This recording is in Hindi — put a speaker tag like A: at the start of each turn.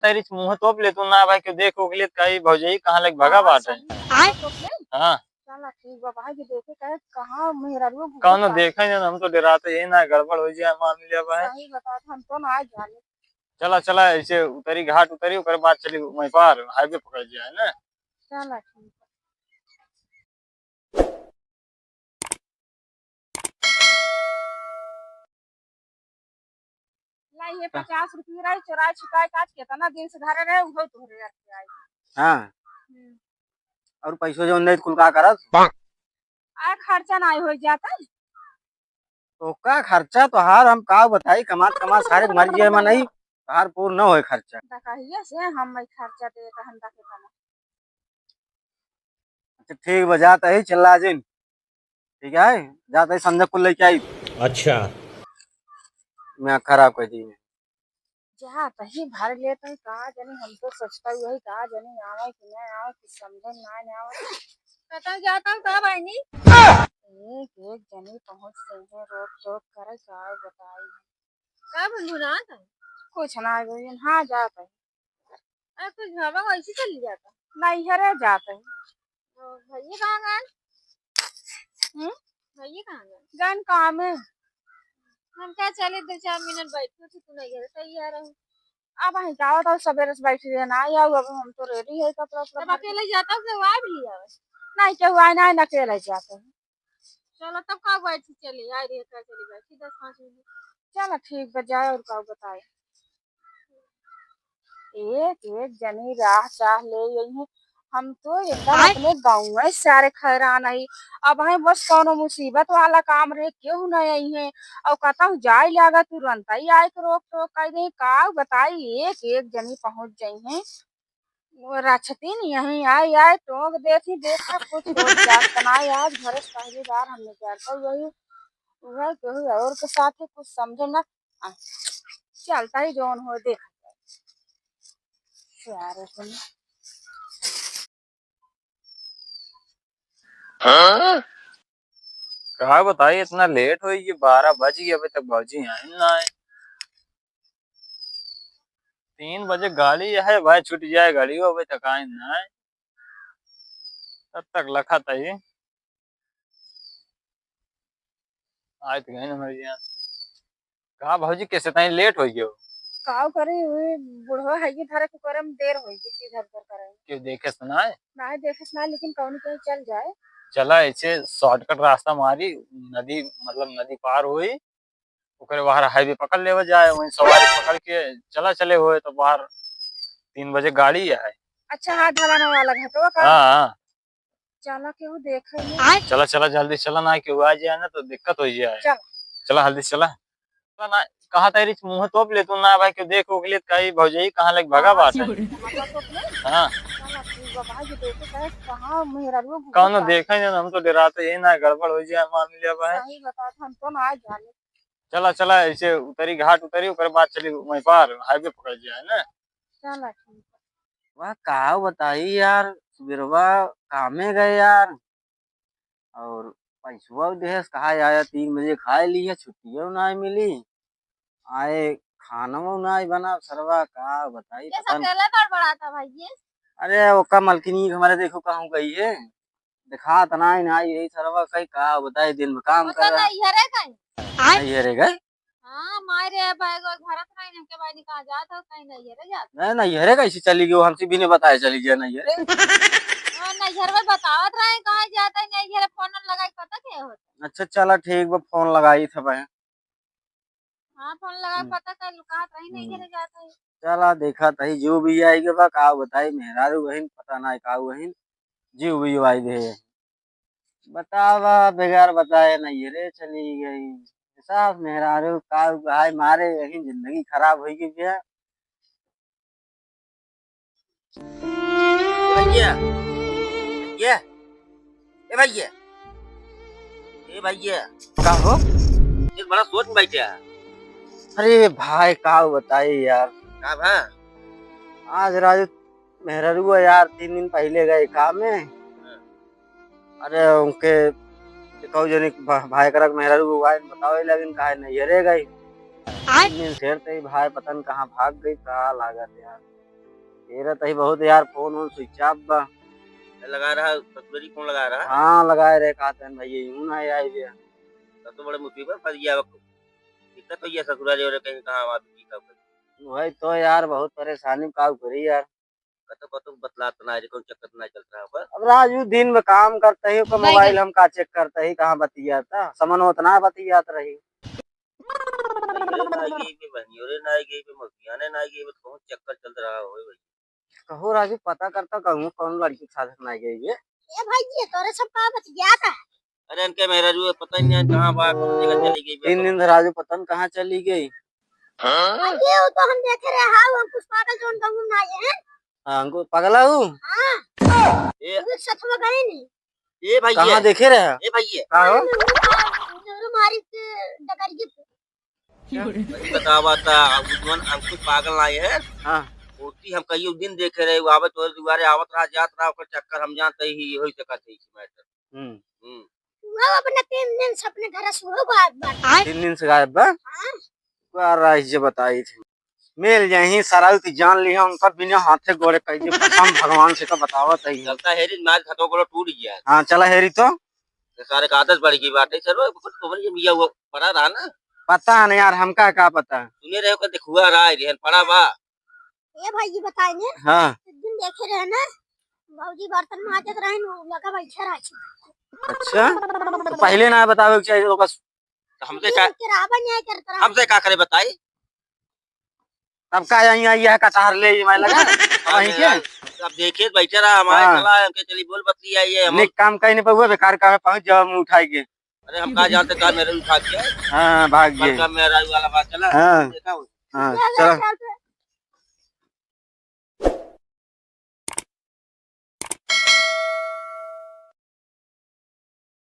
A: तेरी मुंह तोप ले तू ना भाई क्यों देखो के लिए कई भौजाई कहाँ लग भगा बाट है। हाँ
B: चला ठीक बा भाई जी देखे कहे कहाँ मेहरारू
A: कौन देखा ही हम तो डराते यही ना गड़बड़ हो जाए मान लिया भाई।
B: सही बता हम तो ना जाने।
A: चला चला ऐसे उतरी घाट उतरी ओकर बाद चली वहीं पार हाईवे पकड़ जाए ना।
B: चला ठीक लाई ये 50 रुपये रही चोराई छिपाई काट के तना दिन से घरे रहे उहो तोहरे रखे आई।
C: हाँ और पैसों जो नहीं कुल का करत
B: आ खर्चा ना हो जाता
C: तो का खर्चा तो हार हम का बताई कमात कमात सारे मर जाए में नहीं हार पूर्ण न होए खर्चा।
B: कहिए से हम मैं खर्चा दे कहन ता के तना।
C: अच्छा ठीक बजाता ही चला जिन ठीक है जाता ही संजय को लेके आई।
D: अच्छा
C: मैं खराब कर दी
B: जा तही भर लेते हैं का जाने हम तो सोचता ही वही का जाने आवे कि नहीं आवे कुछ समझे ना आवे पता जाता हूँ कब आईनी एक एक जनी पहुंच गई है रोक टोक करे का बताई कब बुना था कुछ ना गई हाँ जाता है कुछ भावा वैसे चली जाता नहीं हरे जाता है भैया कहाँ गए भैया कहाँ गए गन काम है हम क्या चले 2-4 मिनट बैठे थे तू नहीं घर तैयार है अब हम जाओ तो सवेरे से बैठी रहना या अब हम तो रेडी है कपड़ा सब अकेले जाता हूँ तो आ भी लिया नहीं क्यों आए ना अकेले जाते हैं चलो तब का बैठी चली आई रे का चली बैठी 10-5 मिनट चलो ठीक बजाए और का बताए एक एक जनी राह चाह ले यही है हम तो एकदम अपने गाँव में सारे खैरान आई अब है बस कौनो मुसीबत वाला काम रहे क्यों नहीं आई है और कहता हूँ जाए लगा तुरंत ही आए के रोक टोक कर दे का बताई एक एक जनी पहुंच गई है वो रक्षती यहीं आई आए टोक देखी देखा कुछ रोक जात बनाए आज घर से पहली बार हमने करता यही वह केहू और के साथ ही कुछ समझे ना चलता ही जोन हो देखा यार सुन
A: क्या बताइए इतना लेट हुई कि 12 बज गए अभी तक भौजी आए ना आए। 3 बजे गाड़ी है भाई छूट जाए गाड़ी वो अभी तक आए ना आए तब तक लखा था ही आए तो गए ना हमारे यहाँ। कहा भौजी कैसे ताई लेट हो गयो
B: काव करे हुए बुढ़वा है कि थारे को करे में देर होई कि इधर उधर करे
A: क्यों देखे सुनाए
B: ना देखे ना लेकिन कौन कहीं चल जाए
A: चला ऐसे शॉर्टकट रास्ता मारी नदी मतलब नदी पार हुई ओकरे बाहर हाईवे पकड़ लेवे जाए वहीं सवारी पकड़ के चला चले हुए तो बाहर 3 बजे गाड़ी है।
B: अच्छा हाथ ढलाने वाला घटवा का
A: हाँ
B: चला केहू देखे नहीं
A: चला चला जल्दी चला ना क्यों आ जाए ना तो दिक्कत हो जाए।
B: चल
A: चला हल्दी चला चला ना कहा तेरी मुंह तोप ले तू ना भाई क्यों देखो के लिए कई भौजाई कहाँ लग भगा बात है। हाँ
B: चला ठीक बा भाई जी देखे कहे कहाँ मेहरारू
A: कौन देखा ही ना हम तो डराते यही ना गड़बड़ हो जाए मान लिया भाई।
B: सही बता हम तो ना जाने
A: चला चला ऐसे उतरी घाट उतरी ओकर बाद चली वहीं पार हाईवे पकड़ जाए ना।
B: चला ठीक
C: वह का बताई यार बिरवा कामे गए यार और पैसवा देश कहा आया 3 बजे खाए ली है छुट्टियों ना मिली आए खाना ना बना सरवा का बताई पता नहीं।
B: अकेले बड़ा था भाई ये
C: अरे ओका मलकिनी हमारे देखो कहाँ गई है दिखा तना ही ना यही सरवा कहीं का बताई दिन में काम कर रहा नहीं है रे गए
B: हाँ मारे बैग और भरत नहीं हम के भाई निकाल जाता कहीं नहीं है रे जाता
C: नहीं नहीं है कैसे चली गई हमसे भी नहीं बताया चली गया नहीं है
B: और नहीं घर में बतावत रहे कहाँ जाता नहीं घर फोन लगा के पता क्या होता
C: अच्छा चला ठीक वो फोन लगाई था भाई।
B: हाँ फोन लगा के पता कर लुका रही नहीं घर जाता है
C: चला देखा तही जो भी आई के बा का बताई मेहरारू बहन पता ना का बहन जीव भी आई दे बतावा बेगार बताए नहीं रे चली गई साफ मेहरारू का भाई मारे यही जिंदगी खराब हुई गई क्या भैया भैया ए भैया ए भैया का हो एक बड़ा सोच में बैठे अरे भाई का बताई यार का भा आज राजू मेहरारू यार 3 दिन पहले गए काम में अरे उनके कहू जनी भाई करक मेहरारू भाई बताओ लेकिन काहे नहीं रे गई दिन शेर ते भाई पता नहीं कहाँ भाग गई का लागत यार तेरा तो ही बहुत यार फोन वोन स्विच ऑफ बा।
D: लगा रहा ससुरी फोन लगा रहा
C: हाँ लगाए रहे कहते हैं भैया यूं ना आई गया।
D: तब तो बड़े मुसीबत फंस गया वक्त दिक्कत तो ये ससुराल और कहीं कहाँ बात की कब
C: वही तो यार बहुत परेशानी में काम करी यार।
D: कतो कतो बतलात ना है कौन चक्कर ना चल रहा पर
C: अब राजू दिन में काम करते ही तो मोबाइल हम का चेक करते ही कहाँ बतियाता समन उतना बतियात रही।
D: ना गई पे बहनियों ना गई पे मौसियां ने ना गई पे कौन चक्कर चल रहा हो भाई
C: कहो राजू पता करता कहूँ कौन लड़की के साथ में गई है।
B: ए भाई ये तोरे सब का बच गया था।
D: अरे इनके मेरा जो पता ही नहीं है कहाँ बात कौन जगह चली गई
C: 3 दिन से राजू पता नहीं कहाँ चली गई।
B: ये वो तो हम देख रहे हैं हम कुछ पागल जोन गाँव में आए हैं।
C: हाँ हमको पगला हूँ।
D: ए
B: वो सच में गए नहीं।
D: ए भाई
C: कहाँ देखे रहे
D: ए भाई
C: कहाँ हो
B: जरूर मारी डकरिए
D: बतावा था उजमन अंकुश पागल आए हैं
C: हाँ
D: होती हम कई दिन देखे रहे आवत और दुबारे आवत रहा जात रहा ओकर चक्कर हम जानते ही होई सकत है इस मैटर
C: हम्म
B: वो अपने 3 दिन से अपने घर से हो गया
C: 3 दिन से गायब बा। राइस बताई थी मिल जाही सराउती जान लिया उनका बिना हाथे गोड़े कैसे कसम भगवान से तो बतावत है।
D: चलता हेरी मार खतो को टूट गया
C: हाँ चला हेरी तो
D: सारे का आदत बढ़ गई बात है सर कुछ खबर ये मिया वो पड़ा रहा ना
C: पता नहीं यार हमका क्या पता।
D: सुने रहे हो देखुआ रहा है रहन पड़ा बा
B: ये भाई जी बताएंगे
C: हाँ
B: एक दिन देखे रहे ना भौजी बर्तन माजत रहे लगा बैठे रहे।
C: अच्छा तो पहले ना बतावे के चाहिए लोग
D: हमसे का
B: न्याय करता रहा।
D: हमसे का करे बताई
C: तब का यहीं आई है कटार ले मैं लगा वहीं के
D: अब देखे बैठे रहा हमारे
C: हाँ।
D: चला के चली बोल बतली आई है हम
C: निक काम कहीं नहीं पहुआ बेकार काम पहुंच जाओ हम उठाएंगे।
D: अरे हम कहा जानते का मेरे उठा के
C: हाँ भाग गए
D: का मेरा वाला बात चला
C: हाँ।
D: देखा
C: हाँ
B: चल,
C: चलो
B: चल, चल।